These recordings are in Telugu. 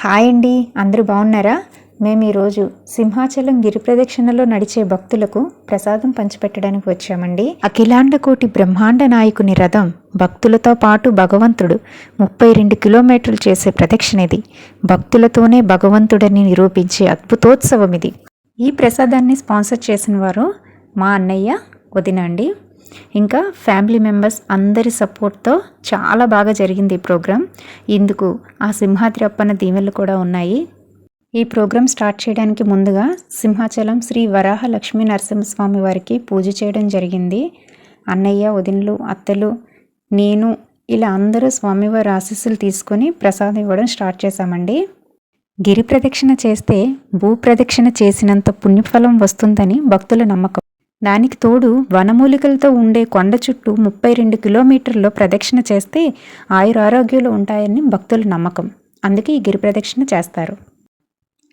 హాయ్ అండి, అందరూ బాగున్నారా? మేము ఈరోజు సింహాచలం గిరి ప్రదక్షిణలో నడిచే భక్తులకు ప్రసాదం పంచిపెట్టడానికి వచ్చామండి. అఖిలాండ కోటి బ్రహ్మాండ నాయకుని రథం భక్తులతో పాటు భగవంతుడు 32 కిలోమీటర్లు చేసే ప్రదక్షిణ ఇది. భక్తులతోనే భగవంతుడని నిరూపించే అద్భుతోత్సవం ఇది. ఈ ప్రసాదాన్ని స్పాన్సర్ చేసిన వారు మా అన్నయ్య, వదిన అండి. ఇంకా ఫ్యామిలీ మెంబర్స్ అందరి సపోర్ట్తో చాలా బాగా జరిగింది ఈ ప్రోగ్రాం. ఇందుకు ఆ సింహాద్రి అప్పన్న దీవెనలు కూడా ఉన్నాయి. ఈ ప్రోగ్రాం స్టార్ట్ చేయడానికి ముందుగా సింహాచలం శ్రీ వరాహ లక్ష్మీ నరసింహస్వామి వారికి పూజ చేయడం జరిగింది. అన్నయ్య, వదినలు, అత్తలు, నేను ఇలా అందరూ స్వామివారి ఆశీస్సులు తీసుకొని ప్రసాదం ఇవ్వడం స్టార్ట్ చేశామండి. గిరి ప్రదక్షిణ చేస్తే భూ ప్రదక్షిణ చేసినంత పుణ్యఫలం వస్తుందని భక్తుల నమ్మకం. దానికి తోడు వనమూలికలతో ఉండే కొండ చుట్టూ 32 కిలోమీటర్లో ప్రదక్షిణ చేస్తే ఆయురారోగ్యాలు ఉంటాయని భక్తుల నమ్మకం. అందుకే ఈ గిరి ప్రదక్షిణ చేస్తారు.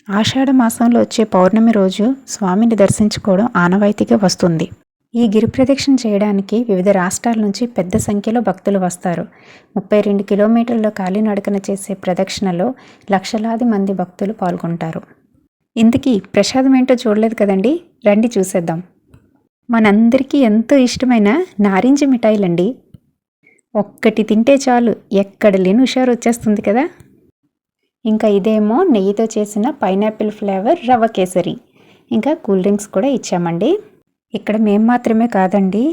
ఆషాఢ మాసంలో వచ్చే పౌర్ణమి రోజు స్వామిని దర్శించుకోవడం ఆనవాయితీగా వస్తుంది. ఈ గిరి ప్రదక్షిణ చేయడానికి వివిధ రాష్ట్రాల నుంచి పెద్ద సంఖ్యలో భక్తులు వస్తారు. 32 కిలోమీటర్ల కాలినడకన చేసే ప్రదక్షిణలో లక్షలాది మంది భక్తులు పాల్గొంటారు. ఇంతకీ ప్రసాదం ఏంటో చూడలేదు కదండి, రండి చూసేద్దాం. మనందరికీ ఎంతో ఇష్టమైన నారింజ మిఠాయిలండి. ఒక్కటి తింటే చాలు ఎక్కడ లేని హుషారు వచ్చేస్తుంది కదా. ఇంకా ఇదేమో నెయ్యితో చేసిన పైనాపిల్ ఫ్లేవర్ రవ్వ కేసరి. ఇంకా కూల్ డ్రింక్స్ కూడా ఇచ్చామండి. ఇక్కడ మేము మాత్రమే కాదండి,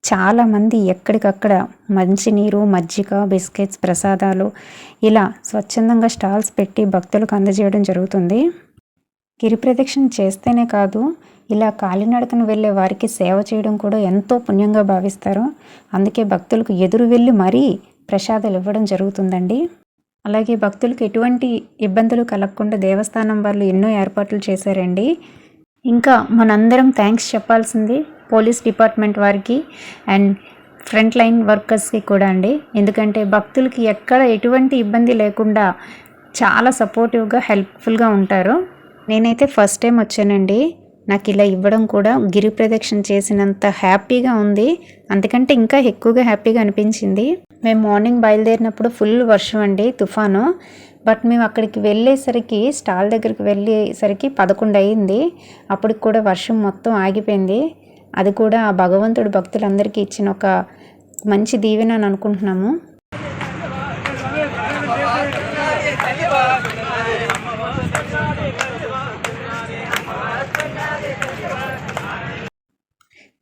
చాలామంది ఎక్కడికక్కడ మంచినీరు, మజ్జిగ, బిస్కెట్స్, ప్రసాదాలు ఇలా స్వచ్ఛందంగా స్టాల్స్ పెట్టి భక్తులకు అందజేయడం జరుగుతుంది. గిరి ప్రదక్షిణ చేస్తేనే కాదు, ఇలా కాలినడకను వెళ్ళే వారికి సేవ చేయడం కూడా ఎంతో పుణ్యంగా భావిస్తారు. అందుకే భక్తులకు ఎదురు వెళ్ళి మరీ ప్రసాదాలు ఇవ్వడం జరుగుతుందండి. అలాగే భక్తులకు ఎటువంటి ఇబ్బందులు కలగకుండా దేవస్థానం వాళ్ళు ఎన్నో ఏర్పాట్లు చేశారండి. ఇంకా మనందరం థ్యాంక్స్ చెప్పాల్సింది పోలీస్ డిపార్ట్మెంట్ వారికి అండ్ ఫ్రంట్ లైన్ వర్కర్స్కి కూడా అండి. ఎందుకంటే భక్తులకి ఎక్కడ ఎటువంటి ఇబ్బంది లేకుండా చాలా సపోర్టివ్గా, హెల్ప్ఫుల్గా ఉంటారు. నేనైతే ఫస్ట్ టైం వచ్చానండి. నాకు ఇలా ఇవ్వడం కూడా గిరి ప్రదక్షిణ చేసినంత హ్యాపీగా ఉంది, అంతకంటే ఇంకా ఎక్కువగా హ్యాపీగా అనిపించింది. మేము మార్నింగ్ బయలుదేరినప్పుడు ఫుల్ వర్షం అండి, తుఫాను. బట్ మేము అక్కడికి వెళ్ళేసరికి, స్టాల్ దగ్గరికి వెళ్ళేసరికి 11 అయింది. అప్పటికి కూడా వర్షం మొత్తం ఆగిపోయింది. అది కూడా ఆ భగవంతుడు భక్తులందరికీ ఇచ్చిన ఒక మంచి దీవెన అని అనుకుంటున్నాము.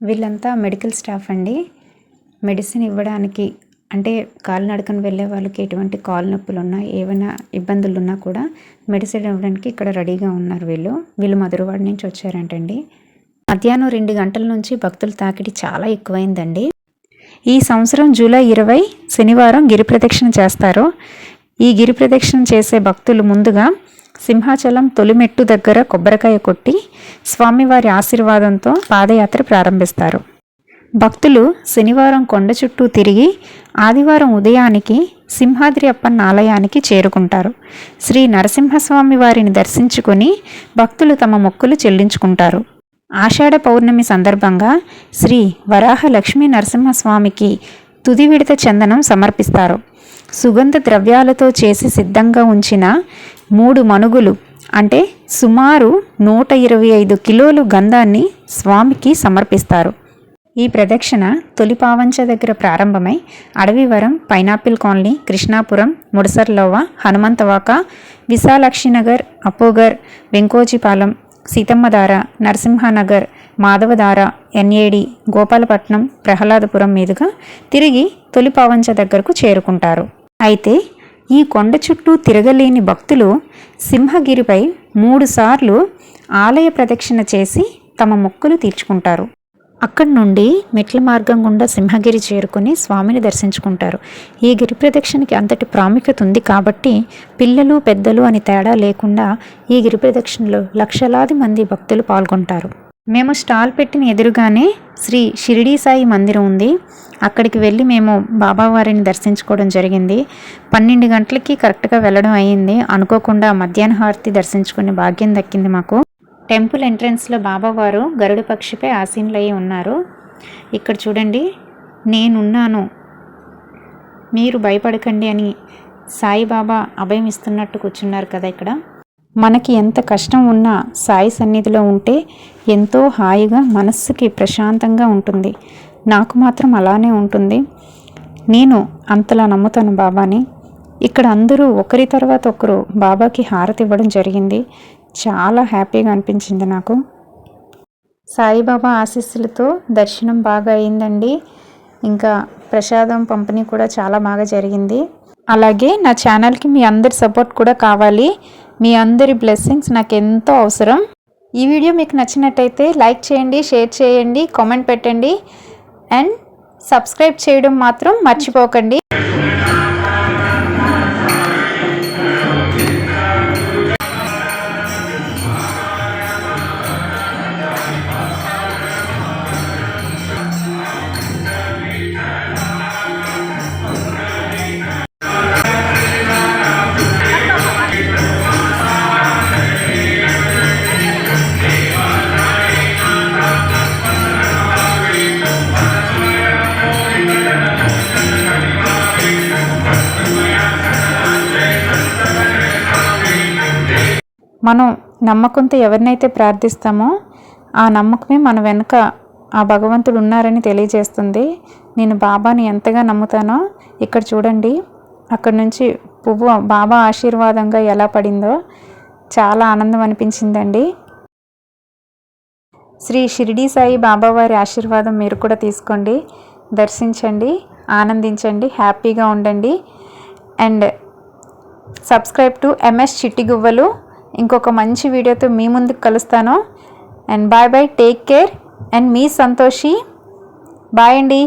వీళ్ళంతా మెడికల్ స్టాఫ్ అండి. మెడిసిన్ ఇవ్వడానికి, అంటే కాలినడకన వెళ్ళే వాళ్ళకి ఎటువంటి కాలు నొప్పులు ఉన్నా, ఏమైనా ఇబ్బందులు ఉన్నా కూడా మెడిసిన్ ఇవ్వడానికి ఇక్కడ రెడీగా ఉన్నారు. వీళ్ళు మధురవాడ నుంచి వచ్చారంటండి. మధ్యాహ్నం 2 గంటల నుంచి భక్తుల తాకిడి చాలా ఎక్కువైందండి. ఈ సంవత్సరం జూలై 20 శనివారం గిరి ప్రదక్షిణ చేస్తారు. ఈ గిరి ప్రదక్షిణ చేసే భక్తులు ముందుగా సింహాచలం తొలిమెట్టు దగ్గర కొబ్బరికాయ కొట్టి స్వామివారి ఆశీర్వాదంతో పాదయాత్ర ప్రారంభిస్తారు. భక్తులు శనివారం కొండ చుట్టూ తిరిగి ఆదివారం ఉదయానికి సింహాద్రి అప్పన్న ఆలయానికి చేరుకుంటారు. శ్రీ నరసింహస్వామి వారిని దర్శించుకొని భక్తులు తమ మొక్కులు చెల్లించుకుంటారు. ఆషాఢ పౌర్ణమి సందర్భంగా శ్రీ వరాహ లక్ష్మీ నరసింహస్వామికి తుది విడత చందనం సమర్పిస్తారు. సుగంధ ద్రవ్యాలతో చేసి సిద్ధంగా ఉంచిన 3 మనుగులు, అంటే సుమారు 125 కిలోలు గంధాన్ని స్వామికి సమర్పిస్తారు. ఈ ప్రదక్షిణ తొలి పావంచ దగ్గర ప్రారంభమై Adavivaram, pineapple colony, Krishnapuram, Mudasarlova, Hanumanthavaka, Visalakshinagar, అపోగర్, Venkojipalem, Seethammadhara, Narasimhanagar, Madhavadhara, NAD, Gopalapatnam, Prahladapuram మీదుగా తిరిగి తొలి పావంచ దగ్గరకు చేరుకుంటారు. అయితే ఈ కొండ చుట్టూ తిరగలేని భక్తులు సింహగిరిపై 3 సార్లు ఆలయ ప్రదక్షిణ చేసి తమ మొక్కులు తీర్చుకుంటారు. అక్కడి నుండి మెట్ల మార్గం గుండా సింహగిరి చేరుకుని స్వామిని దర్శించుకుంటారు. ఈ గిరి ప్రదక్షిణకి అంతటి ప్రాముఖ్యత ఉంది కాబట్టి పిల్లలు, పెద్దలు అని తేడా లేకుండా ఈ గిరి ప్రదక్షిణలో లక్షలాది మంది భక్తులు పాల్గొంటారు. మేము స్టాల్ పెట్టిన ఎదురుగానే శ్రీ షిరిడీ సాయి మందిరం ఉంది. అక్కడికి వెళ్ళి మేము బాబావారిని దర్శించుకోవడం జరిగింది. 12 గంటలకి కరెక్ట్గా వెళ్ళడం అయ్యింది. అనుకోకుండా మధ్యాహ్న హారతి దర్శించుకునే భాగ్యం దక్కింది మాకు. టెంపుల్ ఎంట్రన్స్లో బాబావారు గరుడ పక్షిపై ఆసీనులయ్యి ఉన్నారు. ఇక్కడ చూడండి, నేనున్నాను, మీరు భయపడకండి అని సాయిబాబా అభయం ఇస్తున్నట్టు కూర్చున్నారు కదా ఇక్కడ. మనకి ఎంత కష్టం ఉన్నా సాయి సన్నిధిలో ఉంటే ఎంతో హాయిగా మనస్సుకి ప్రశాంతంగా ఉంటుంది. నాకు మాత్రం అలానే ఉంటుంది. నేను అంతలా నమ్ముతాను బాబాని. ఇక్కడ అందరూ ఒకరి తర్వాత ఒకరు బాబాకి హారతి ఇవ్వడం జరిగింది. చాలా హ్యాపీగా అనిపించింది నాకు. సాయిబాబా ఆశీస్సులతో దర్శనం బాగా అయిందండి. ఇంకా ప్రసాదం పంపిణీ కూడా చాలా బాగా జరిగింది. అలాగే నా ఛానల్కి మీ అందరి సపోర్ట్ కూడా కావాలి. మీ అందరి బ్లెస్సింగ్స్ నాకు ఎంతో అవసరం. ఈ వీడియో మీకు నచ్చినట్టయితే లైక్ చేయండి, షేర్ చేయండి, కామెంట్ పెట్టండి అండ్ సబ్స్క్రైబ్ చేయడం మాత్రం మర్చిపోకండి. మనం నమ్మకంతో ఎవరినైతే ప్రార్థిస్తామో ఆ నమ్మకమే మన వెనుక ఆ భగవంతుడు ఉన్నారని తెలియజేస్తుంది. నేను బాబాని ఎంతగా నమ్ముతానో ఇక్కడ చూడండి, అక్కడి నుంచి పువ్వు బాబా ఆశీర్వాదంగా ఎలా పడిందో చాలా ఆనందం అనిపించిందండి. శ్రీ షిరిడి సాయి బాబావారి ఆశీర్వాదం మీరు కూడా తీసుకోండి, దర్శించండి, ఆనందించండి, హ్యాపీగా ఉండండి అండ్ సబ్స్క్రైబ్ టు ఎంఎస్ చిట్టి గువ్వలు. ఇంకొక మంచి వీడియోతో మీ ముందుకు కలుస్తాను and bye bye, take care and మీ సంతోషి. బాయ్ అండి.